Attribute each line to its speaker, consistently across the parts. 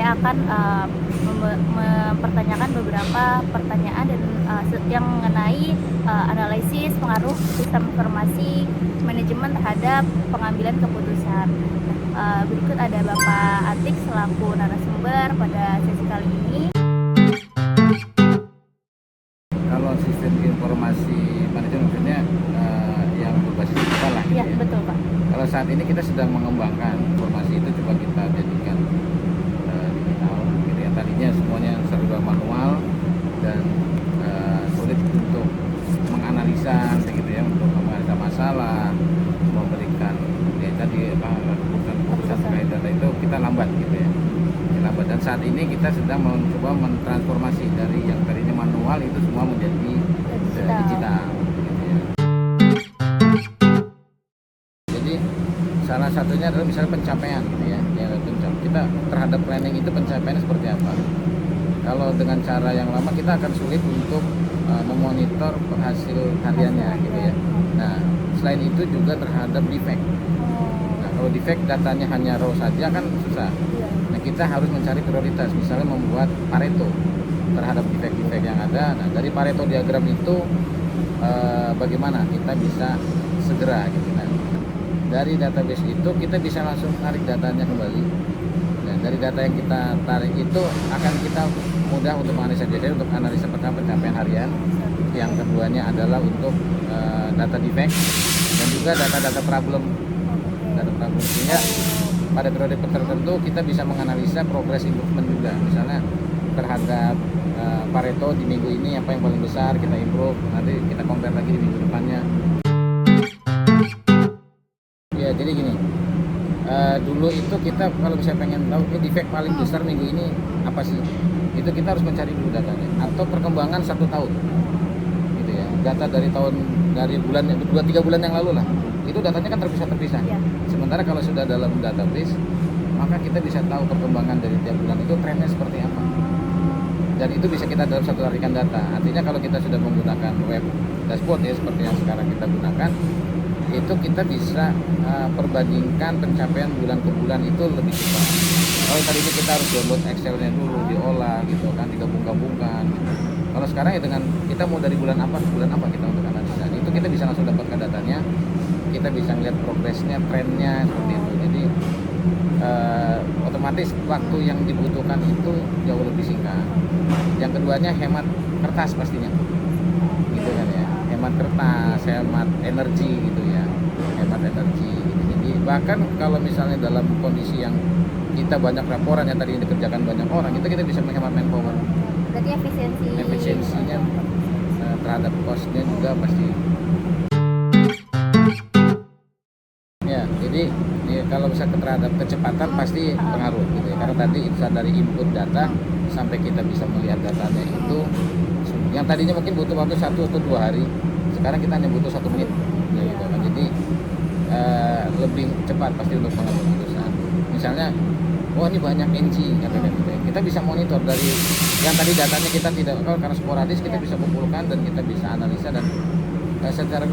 Speaker 1: saya akan mempertanyakan beberapa pertanyaan dan yang mengenai analisis pengaruh sistem informasi manajemen terhadap pengambilan keputusan. Berikut ada Bapak Atik selaku narasumber pada sesi kali ini.
Speaker 2: Kalau sistem informasi manajemen maksudnya yang berbasis digital lah gitu
Speaker 1: Ya,
Speaker 2: ya.
Speaker 1: betul Pak.
Speaker 2: Kalau saat ini kita sedang mengembangkan informasi itu, coba kita jadikan digital gitu ya. Tadinya semuanya serba manual dan sulit untuk menganalisa gitu ya, untuk menganalisa masalah, memberikan ya tadi keputusan terkait data itu kita lambat gitu ya. Lambat. Dan saat ini kita sedang mencoba mentransformasi dari yang tadinya manual itu semua menjadi digital gitu ya. Jadi salah satunya adalah misalnya pencapaian gitu ya. Kita terhadap planning itu pencapaiannya seperti apa. Kalau dengan cara yang lama kita akan sulit untuk memonitor hasil hariannya gitu ya. Nah, selain itu juga terhadap defect. Nah, kalau defect datanya hanya raw saja kan susah. Nah, kita harus mencari prioritas, misalnya membuat Pareto terhadap defect-defect yang ada. Nah, dari Pareto diagram itu bagaimana kita bisa segera gitu. Nah, dari database itu kita bisa langsung tarik datanya kembali. Nah, dari data yang kita tarik itu akan kita mudah untuk menganalisa. Jadi untuk analisa pencapaian harian. Yang keduanya adalah untuk data defect dan juga data-data problem. Data problem sehingga pada periode tertentu kita bisa menganalisa progress improvement juga. Misalnya terhadap Pareto di minggu ini apa yang paling besar kita improve, nanti kita compare lagi di minggu depannya. Ya jadi gini, dulu itu kita kalau misalnya pengen tahu defect paling besar minggu ini apa sih, itu kita harus mencari dulu datanya atau perkembangan 1 tahun gitu ya. Data dari bulan 2-3 bulan yang lalu lah, itu datanya kan terpisah.
Speaker 1: Ya.
Speaker 2: Sementara kalau sudah dalam database, maka kita bisa tahu perkembangan dari tiap bulan itu trennya seperti apa. Dan itu bisa kita dalam satu tarikan data. Artinya kalau kita sudah menggunakan web dashboard ya seperti yang sekarang kita gunakan, itu kita bisa perbandingkan pencapaian bulan ke bulan itu lebih cepat. Kalau tadi ini kita harus download Excel-nya dulu, diolah gitu kan, digabung-gabungkan gitu. Kalau sekarang ya dengan kita mau dari bulan apa kita untuk analisa, itu kita bisa langsung dapatkan datanya, kita bisa melihat progresnya, trennya seperti itu. Jadi otomatis waktu yang dibutuhkan itu jauh lebih singkat. Yang keduanya hemat kertas pastinya, gitu kan ya, hemat kertas, hemat energi gitu ya, hemat energi gitu. Jadi bahkan kalau misalnya dalam kondisi yang kita banyak laporan yang tadi dikerjakan banyak orang, itu kita bisa menghemat manpower.
Speaker 1: Berarti
Speaker 2: Efisiensinya terhadap costnya juga pasti. Ya, jadi ya, kalau bisa terhadap kecepatan pasti pengaruh gitu ya. Karena tadi dari input data sampai kita bisa melihat datanya itu, yang tadinya mungkin butuh waktu 1 atau 2 hari, sekarang kita hanya butuh 1 menit gitu kan. Jadi lebih cepat pasti untuk mengambil keputusan. Misalnya, wah ini banyak NG katakan gitu ya. Kita bisa monitor dari yang tadi datanya kita tidak karena sporadis, kita bisa kumpulkan dan kita bisa analisa dan secara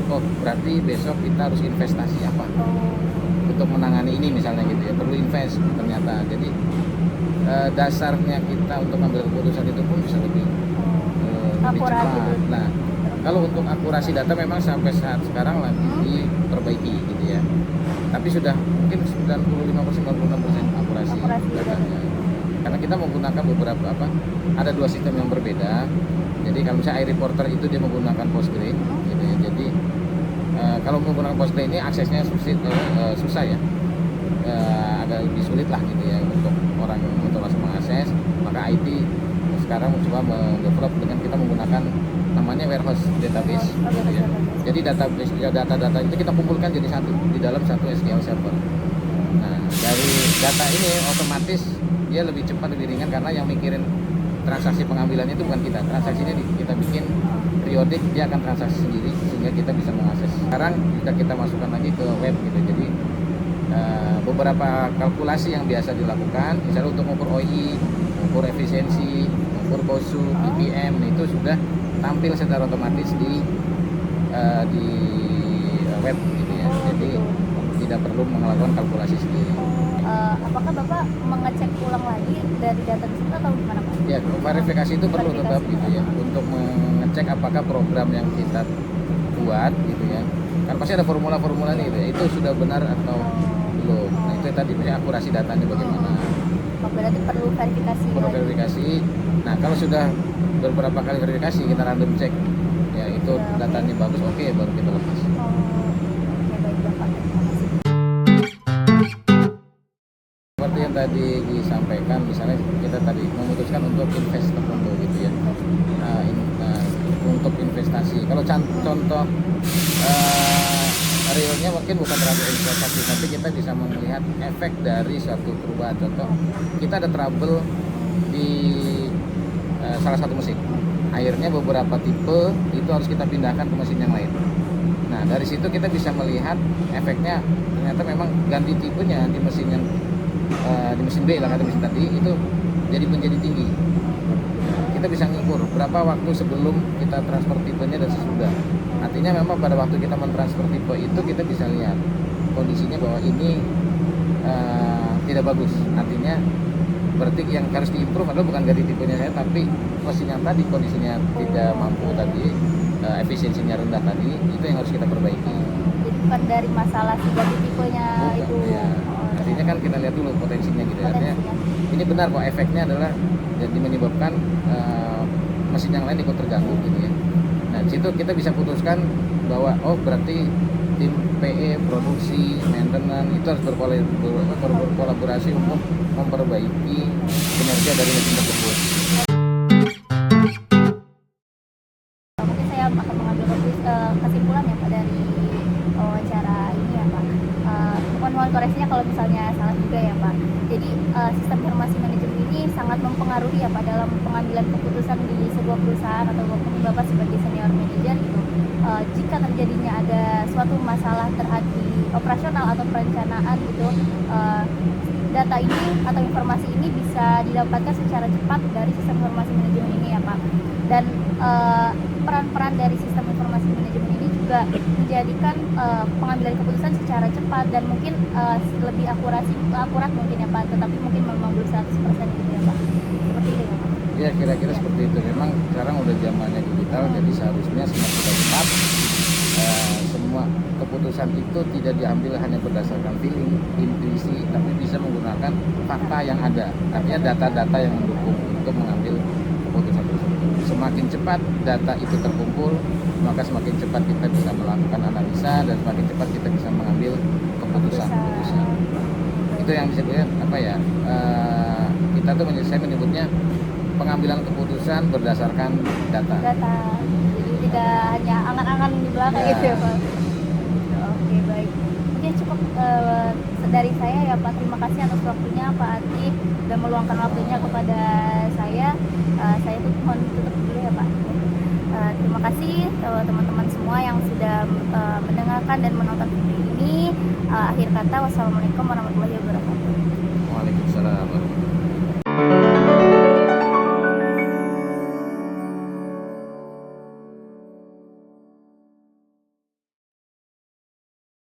Speaker 2: berarti besok kita harus investasi apa untuk menangani ini misalnya gitu ya, perlu invest ternyata. Jadi dasarnya kita untuk mengambil keputusan itu pun bisa lebih cepat. Nah, kalau untuk akurasi data memang sampai saat sekarang lagi diperbaiki gitu ya. Tapi sudah mungkin 95-96% akurasi datanya. Karena kita menggunakan beberapa ada 2 sistem yang berbeda. Jadi kalau misalnya iReporter itu dia menggunakan Postgre gitu ya. Jadi kalau menggunakan Postgre ini aksesnya susah ya. Agak lebih sulit lah gitu ya untuk orang untuk langsung mengakses. Maka IT sekarang mencoba mendevelop dengan kita menggunakan namanya warehouse database gitu ya. Jadi data-data itu kita kumpulkan jadi satu di dalam satu SQL server. Nah, dari data ini otomatis dia lebih cepat, lebih ringan karena yang mikirin transaksi pengambilannya itu bukan kita. Transaksinya kita bikin periodik, dia akan transaksi sendiri sehingga kita bisa mengakses. Sekarang kita masukkan lagi ke web gitu. Jadi beberapa kalkulasi yang biasa dilakukan, misalnya untuk mengukur OI, mengukur efisiensi, mengukur COSU, BPM, itu sudah tampil secara otomatis di web gitu ya. Jadi tidak perlu melakukan kalkulasi sendiri.
Speaker 1: apakah Bapak mengecek ulang lagi dari data tersebut atau gimana Pak?
Speaker 2: Ya, verifikasi itu perlu tetap
Speaker 1: Verifikasi.
Speaker 2: gitu ya, untuk mengecek apakah program yang kita buat gitu ya. Kan pasti ada formula-formula nih gitu ya, itu sudah benar atau belum. Nah, itu tadi akurasi datanya bagaimana.
Speaker 1: Oh, berarti perlu verifikasi
Speaker 2: Perlu
Speaker 1: lagi.
Speaker 2: verifikasi. Nah, kalau sudah beberapa kali verifikasi kita random cek, ya itu
Speaker 1: Ya, oke.
Speaker 2: datanya bagus, oke, baru kita lepas.
Speaker 1: Oh, oke baik Bapak. Terima kasih.
Speaker 2: Seperti yang tadi disampaikan, misalnya kita tadi memutuskan untuk invest tertentu gitu ya. Untuk investasi, kalau contoh realnya mungkin bukan terlalu investasi, tapi kita bisa melihat efek dari suatu perubahan. Contoh, kita ada trouble di salah satu mesin, akhirnya beberapa tipe itu harus kita pindahkan ke mesin yang lain. Nah, dari situ kita bisa melihat efeknya, ternyata memang ganti tipenya di mesin yang di mesin B lah, kata mesin tadi itu jadi menjadi tinggi. Kita bisa ngukur berapa waktu sebelum kita transfer tipenya dan sesudah. Artinya memang pada waktu kita mentransfer tipe itu kita bisa lihat kondisinya bahwa ini tidak bagus. Artinya berarti yang harus diimprove adalah bukan ganti tipenya saya, tapi mesin yang tadi kondisinya tidak mampu tadi, efisiensinya rendah tadi, itu yang harus kita perbaiki.
Speaker 1: Jadi bukan dari masalah si ganti tipenya
Speaker 2: Bukan,
Speaker 1: itu.
Speaker 2: ya. Artinya kan kita lihat dulu potensinya gitu. Artinya ini benar kok, efeknya adalah jadi menyebabkan mesin yang lain ikut terganggu gitu ya. Nah, di situ kita bisa putuskan bahwa oh berarti tim PE, produksi, maintenance itu harus berkolaborasi untuk memperbaiki kinerja dari mesin tersebut.
Speaker 1: Mungkin saya akan mengambil kesimpulan ya Pak dari wawancara ini ya Pak. Mohon koreksinya kalau misalnya salah juga ya Pak. Jadi sistem informasi manajemen ini sangat mempengaruhi ya Pak dalam pengambilan keputusan di sebuah perusahaan atau mungkin Bapak sebagai senior manager gitu. Jika terjadinya ada suatu masalah terhadap operasional atau perencanaan gitu, data ini atau informasi ini bisa didapatkan secara cepat dari sistem informasi manajemen ini ya Pak. Dan peran-peran dari sistem informasi manajemen ini juga menjadikan pengambilan keputusan secara cepat dan mungkin lebih akurat mungkin ya Pak, tetapi mungkin memang belum 100% gitu ya Pak. Seperti itu ya Pak.
Speaker 2: Ya, kira-kira seperti itu. Memang sekarang udah zamannya digital, jadi seharusnya semua sudah cepat. Semua keputusan itu tidak diambil hanya berdasarkan feeling, intuisi, tapi bisa menggunakan fakta yang ada. Artinya data-data yang mendukung untuk mengambil keputusan tersebut. Semakin cepat data itu terkumpul, maka semakin cepat kita bisa melakukan analisa dan semakin cepat kita bisa mengambil keputusan. Itu yang bisa dilihat apa ya? Kita tuh saya menyebutnya pengambilan keputusan berdasarkan data.
Speaker 1: Jadi tidak hanya angan-angan di belakang
Speaker 2: Ya.
Speaker 1: gitu ya Pak. Oke baik. Mungkin cukup dari saya ya Pak. Terima kasih atas waktunya Pak Atif dan meluangkan waktunya kepada saya. Saya mohon tutup dulu ya Pak. Terima kasih teman-teman semua yang sudah mendengarkan dan menonton video ini. Akhir kata, wassalamualaikum warahmatullahi wabarakatuh.
Speaker 2: Waalaikumsalam.